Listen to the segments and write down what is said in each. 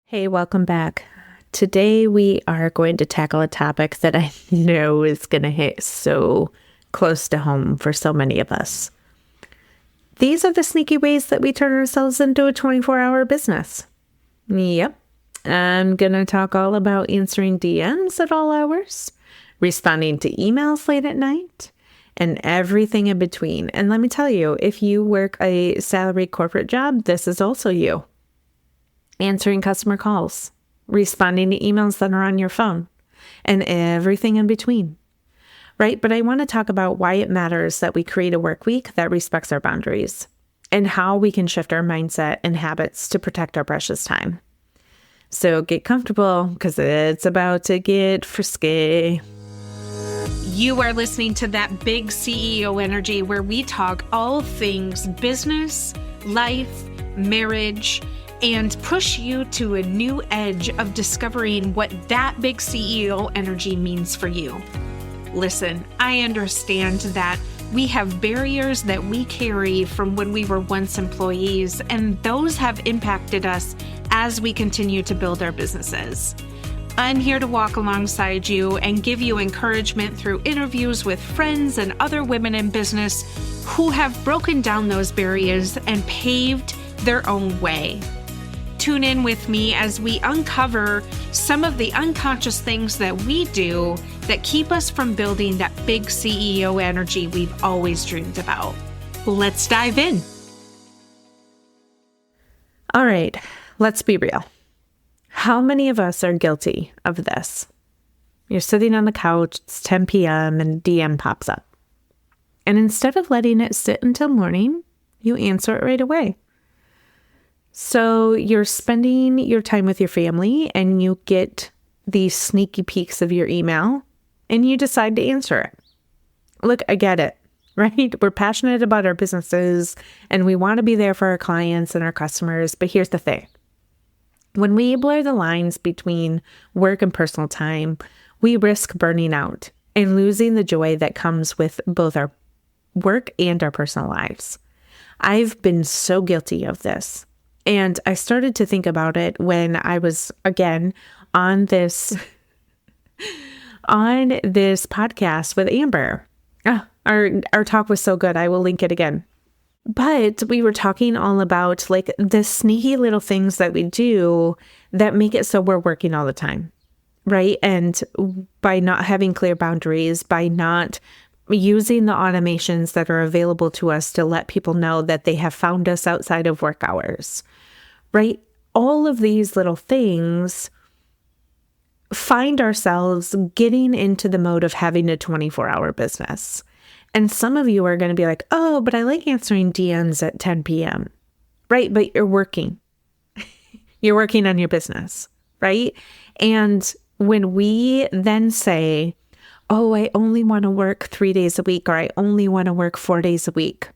Hey, welcome back. Today we are going to tackle a topic that I know is going to hit so close to home for so many of us. These are the sneaky ways that we turn ourselves into a 24-hour business. Yep. I'm going to talk all about answering DMs at all hours, responding to emails late at night, and everything in between. And let me tell you, if you work a salaried corporate job, this is also you. Answering customer calls, responding to emails that are on your phone, and everything in between, right? But I want to talk about why it matters that we create a work week that respects our boundaries and how we can shift our mindset and habits to protect our precious time. So get comfortable because it's about to get frisky. You are listening to That Big CEO Energy, where we talk all things business, life, marriage, and push you to a new edge of discovering what that big CEO energy means for you. Listen, I understand that we have barriers that we carry from when we were once employees, and those have impacted us as we continue to build our businesses. I'm here to walk alongside you and give you encouragement through interviews with friends and other women in business who have broken down those barriers and paved their own way. Tune in with me as we uncover some of the unconscious things that we do that keep us from building that big CEO energy we've always dreamed about. Let's dive in. All right, let's be real. How many of us are guilty of this? You're sitting on the couch, it's 10 p.m. and DM pops up. And instead of letting it sit until morning, you answer it right away. So you're spending your time with your family and you get these sneaky peeks of your email and you decide to answer it. Look, I get it, right? We're passionate about our businesses and we want to be there for our clients and our customers. But here's the thing. When we blur the lines between work and personal time, we risk burning out and losing the joy that comes with both our work and our personal lives. I've been so guilty of this. And I started to think about it when I was, again, on this podcast with Amber. Our talk was so good. I will link it again. But we were talking all about like the sneaky little things that we do that make it so we're working all the time, right? And by not having clear boundaries, by not using the automations that are available to us to let people know that they have found us outside of work hours, right? All of these little things find ourselves getting into the mode of having a 24-hour business. And some of you are going to be like, oh, but I like answering DMs at 10 p.m., right? But you're working. You're working on your business, right? And when we then say, oh, I only want to work 3 days a week, or I only want to work 4 days a week,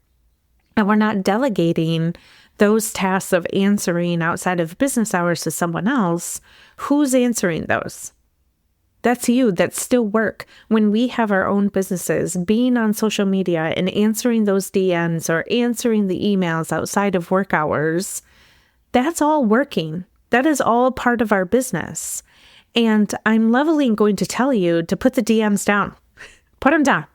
and we're not delegating those tasks of answering outside of business hours to someone else, who's answering those? That's you. That's still work. When we have our own businesses, being on social media and answering those DMs or answering the emails outside of work hours, that's all working. That is all part of our business. And I'm levelly going to tell you to put the DMs down. Put them down.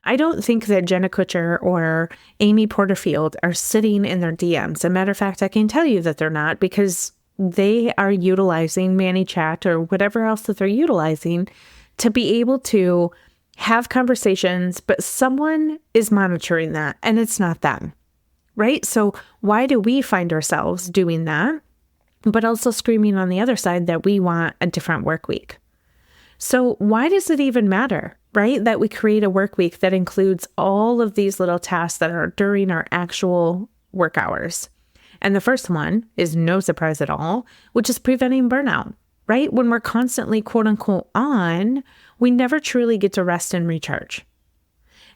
I don't think that Jenna Kutcher or Amy Porterfield are sitting in their DMs. As a matter of fact, I can tell you that they're not because they are utilizing ManyChat or whatever else that they're utilizing to be able to have conversations, but someone is monitoring that and it's not them, right? So why do we find ourselves doing that, but also screaming on the other side that we want a different work week? So why does it even matter, right? That we create a work week that includes all of these little tasks that are during our actual work hours. And the first one is no surprise at all, which is preventing burnout, right? When we're constantly quote unquote on, we never truly get to rest and recharge.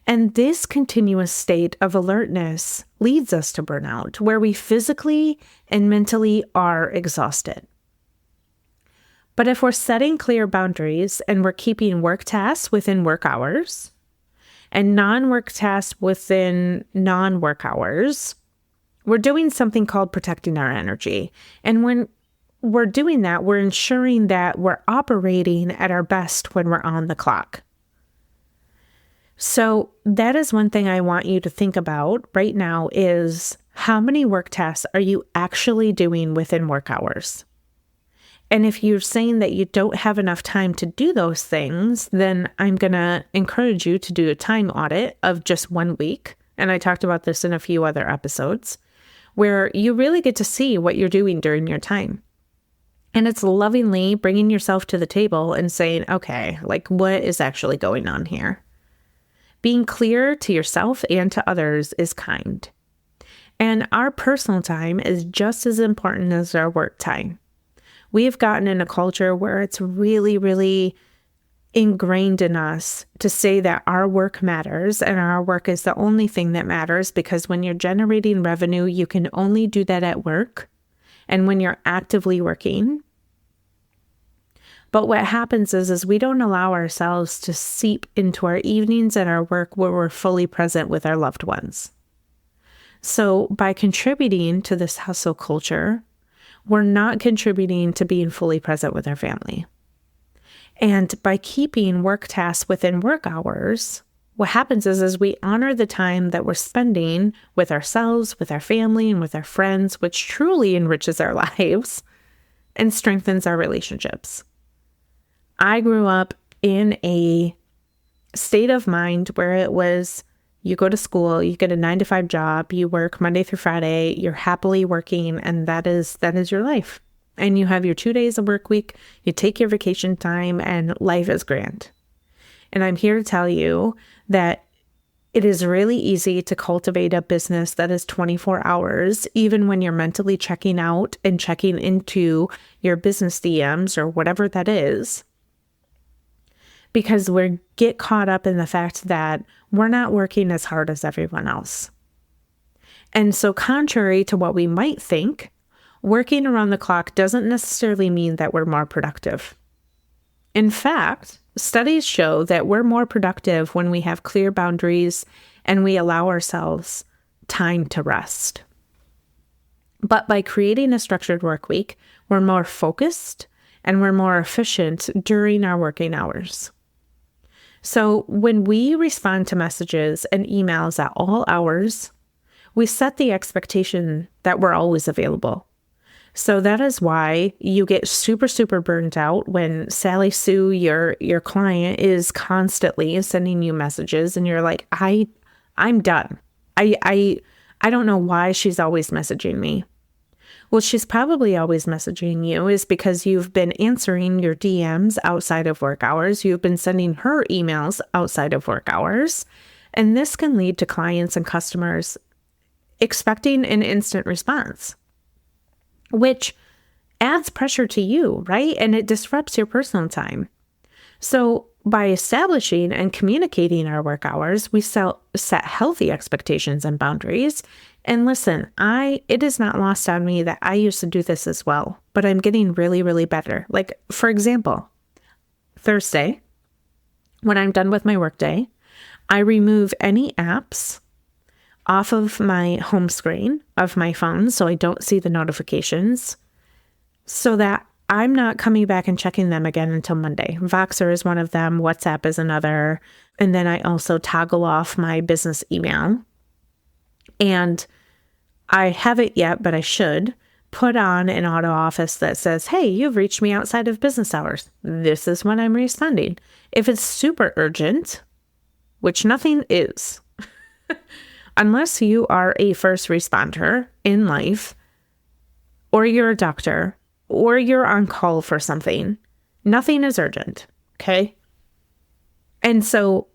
And this continuous state of alertness leads us to burnout, where we physically and mentally are exhausted. But if we're setting clear boundaries and we're keeping work tasks within work hours and non-work tasks within non-work hours, we're doing something called protecting our energy. And when we're doing that, we're ensuring that we're operating at our best when we're on the clock. So that is one thing I want you to think about right now is how many work tasks are you actually doing within work hours? And if you're saying that you don't have enough time to do those things, then I'm going to encourage you to do a time audit of just 1 week. And I talked about this in a few other episodes, where you really get to see what you're doing during your time. And it's lovingly bringing yourself to the table and saying, okay, like what is actually going on here? Being clear to yourself and to others is kind. And our personal time is just as important as our work time. We have gotten in a culture where it's really, really ingrained in us to say that our work matters and our work is the only thing that matters, because when you're generating revenue, you can only do that at work and when you're actively working. But what happens is we don't allow ourselves to seep into our evenings and our work where we're fully present with our loved ones. So by contributing to this hustle culture, we're not contributing to being fully present with our family. And by keeping work tasks within work hours, what happens is we honor the time that we're spending with ourselves, with our family, and with our friends, which truly enriches our lives and strengthens our relationships. I grew up in a state of mind where it was, you go to school, you get a 9-to-5 job, you work Monday through Friday, you're happily working, and that is your life. And you have your 2 days a work week, you take your vacation time, and life is grand. And I'm here to tell you that it is really easy to cultivate a business that is 24 hours, even when you're mentally checking out and checking into your business DMs or whatever that is. Because we get caught up in the fact that we're not working as hard as everyone else. And so contrary to what we might think, working around the clock doesn't necessarily mean that we're more productive. In fact, studies show that we're more productive when we have clear boundaries and we allow ourselves time to rest. But by creating a structured work week, we're more focused and we're more efficient during our working hours. So when we respond to messages and emails at all hours, we set the expectation that we're always available. So that is why you get super, super burnt out when Sally Sue, your client, is constantly sending you messages and you're like, I'm done. I don't know why she's always messaging me. Well, she's probably always messaging you is because you've been answering your DMs outside of work hours. You've been sending her emails outside of work hours. And this can lead to clients and customers expecting an instant response, which adds pressure to you, right? And it disrupts your personal time. So by establishing and communicating our work hours, we set healthy expectations and boundaries. And listen, it is not lost on me that I used to do this as well, but I'm getting really, really better. Like, for example, Thursday, when I'm done with my workday, I remove any apps off of my home screen of my phone so I don't see the notifications, so that I'm not coming back and checking them again until Monday. Voxer is one of them. WhatsApp is another. And then I also toggle off my business email. And I haven't yet, but I should put on an auto office that says, hey, you've reached me outside of business hours. This is when I'm responding. If it's super urgent, which nothing is, unless you are a first responder in life, or you're a doctor, or you're on call for something, nothing is urgent, okay? And so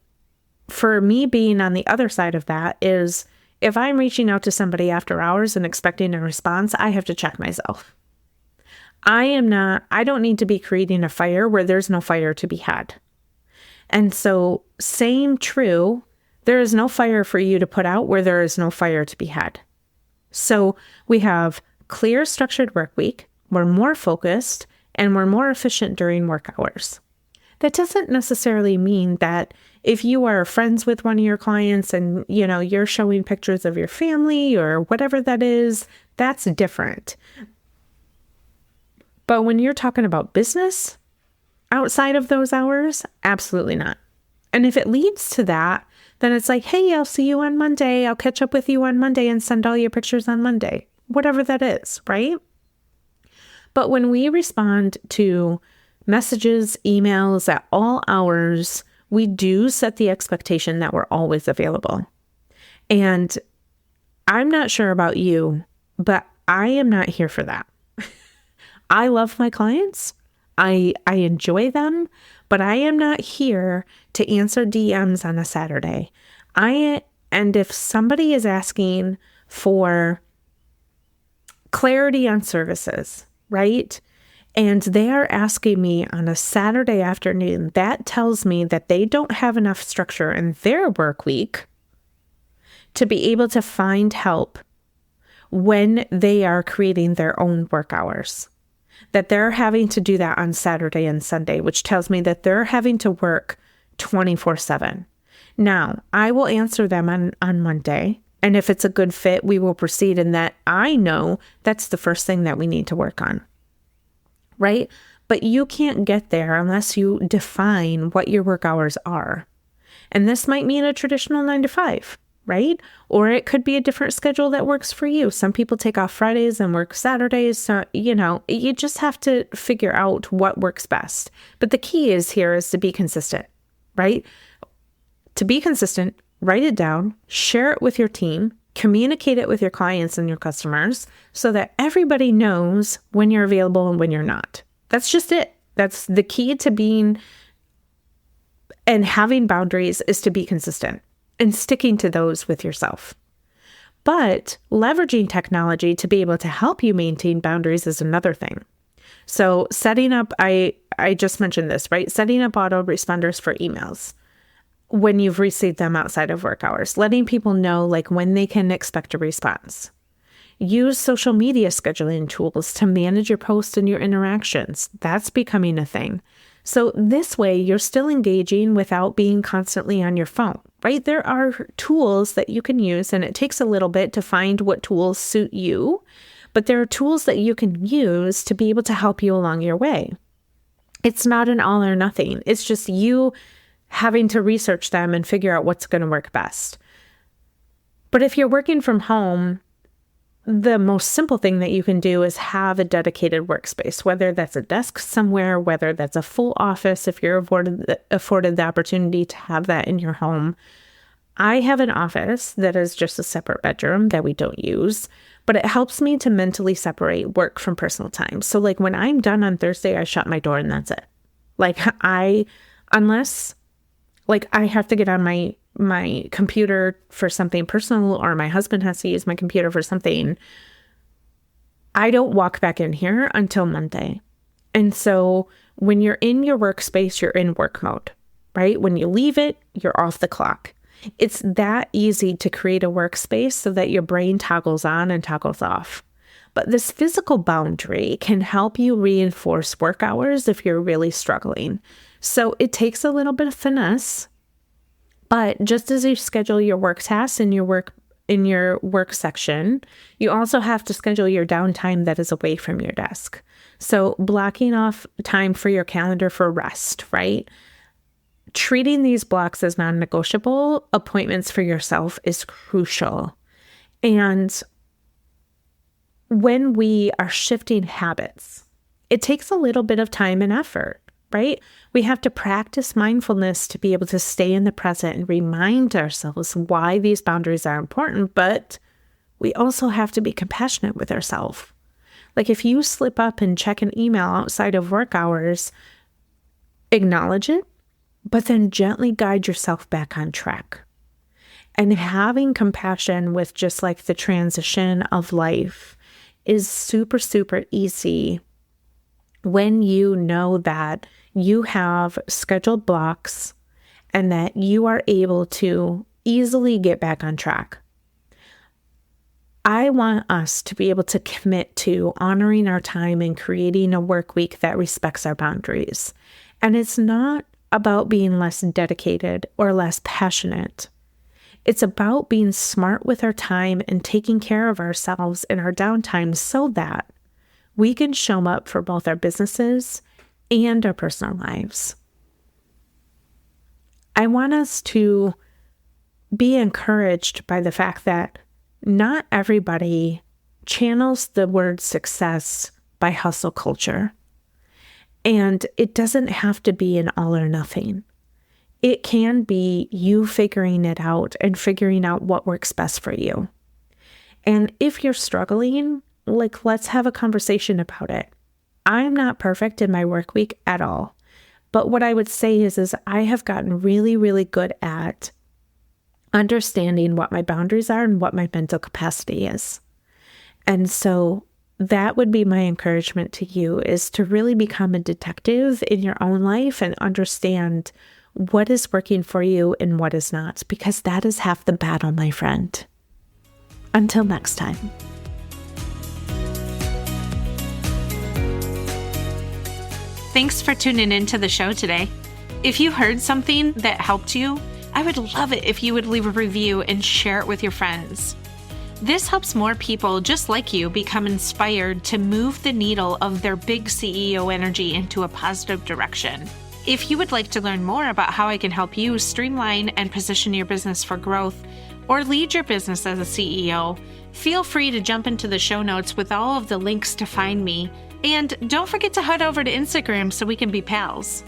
for me being on the other side of that is, if I'm reaching out to somebody after hours and expecting a response, I have to check myself. I don't need to be creating a fire where there's no fire to be had. And so same true, there is no fire for you to put out where there is no fire to be had. So we have clear structured work week. We're more focused and we're more efficient during work hours. That doesn't necessarily mean that if you are friends with one of your clients and, you're showing pictures of your family or whatever that is, that's different. But when you're talking about business outside of those hours, absolutely not. And if it leads to that, then it's like, hey, I'll see you on Monday. I'll catch up with you on Monday and send all your pictures on Monday, whatever that is, right? But when we respond to messages, emails at all hours, we do set the expectation that we're always available. And I'm not sure about you, but I am not here for that. I love my clients. I enjoy them, but I am not here to answer DMs on a Saturday. And if somebody is asking for clarity on services, right? And they are asking me on a Saturday afternoon, that tells me that they don't have enough structure in their work week to be able to find help when they are creating their own work hours. That they're having to do that on Saturday and Sunday, which tells me that they're having to work 24/7. Now, I will answer them on Monday. And if it's a good fit, we will proceed in that I know that's the first thing that we need to work on, right? But you can't get there unless you define what your work hours are. And this might mean a traditional 9 to 5, right? Or it could be a different schedule that works for you. Some people take off Fridays and work Saturdays. So, you just have to figure out what works best. But the key is to be consistent, right? To be consistent, write it down, share it with your team, communicate it with your clients and your customers so that everybody knows when you're available and when you're not. That's just it. That's the key to being and having boundaries, is to be consistent and sticking to those with yourself. But leveraging technology to be able to help you maintain boundaries is another thing. So setting up, I just mentioned this, right? Setting up autoresponders for emails when you've received them outside of work hours, letting people know like when they can expect a response. Use social media scheduling tools to manage your posts and your interactions. That's becoming a thing. So this way you're still engaging without being constantly on your phone, right? There are tools that you can use, and it takes a little bit to find what tools suit you, but there are tools that you can use to be able to help you along your way. It's not an all or nothing. It's just you having to research them and figure out what's going to work best. But if you're working from home, the most simple thing that you can do is have a dedicated workspace, whether that's a desk somewhere, whether that's a full office, if you're afforded the opportunity to have that in your home. I have an office that is just a separate bedroom that we don't use, but it helps me to mentally separate work from personal time. So like when I'm done on Thursday, I shut my door and that's it. Unless I have to get on my computer for something personal, or my husband has to use my computer for something, I don't walk back in here until Monday. And so when you're in your workspace, you're in work mode, right? When you leave it, you're off the clock. It's that easy to create a workspace so that your brain toggles on and toggles off. But this physical boundary can help you reinforce work hours if you're really struggling. So it takes a little bit of finesse, but just as you schedule your work tasks in your work section, you also have to schedule your downtime that is away from your desk. So blocking off time for your calendar for rest, right? Treating these blocks as non-negotiable appointments for yourself is crucial. And when we are shifting habits, it takes a little bit of time and effort, right? We have to practice mindfulness to be able to stay in the present and remind ourselves why these boundaries are important, but we also have to be compassionate with ourselves. Like if you slip up and check an email outside of work hours, acknowledge it, but then gently guide yourself back on track. And having compassion with just like the transition of life is super, super easy when you know that you have scheduled blocks and that you are able to easily get back on track. I want us to be able to commit to honoring our time and creating a work week that respects our boundaries. And it's not about being less dedicated or less passionate. It's about being smart with our time and taking care of ourselves in our downtime so that we can show up for both our businesses and our personal lives. I want us to be encouraged by the fact that not everybody channels the word success by hustle culture. And it doesn't have to be an all or nothing. It can be you figuring it out and figuring out what works best for you. And if you're struggling, let's have a conversation about it. I'm not perfect in my work week at all. But what I would say is I have gotten really, really good at understanding what my boundaries are and what my mental capacity is. And so that would be my encouragement to you, is to really become a detective in your own life and understand what is working for you and what is not, because that is half the battle, my friend. Until next time. Thanks for tuning into the show today. If you heard something that helped you, I would love it if you would leave a review and share it with your friends. This helps more people just like you become inspired to move the needle of their big CEO energy into a positive direction. If you would like to learn more about how I can help you streamline and position your business for growth or lead your business as a CEO, feel free to jump into the show notes with all of the links to find me. And don't forget to head over to Instagram so we can be pals.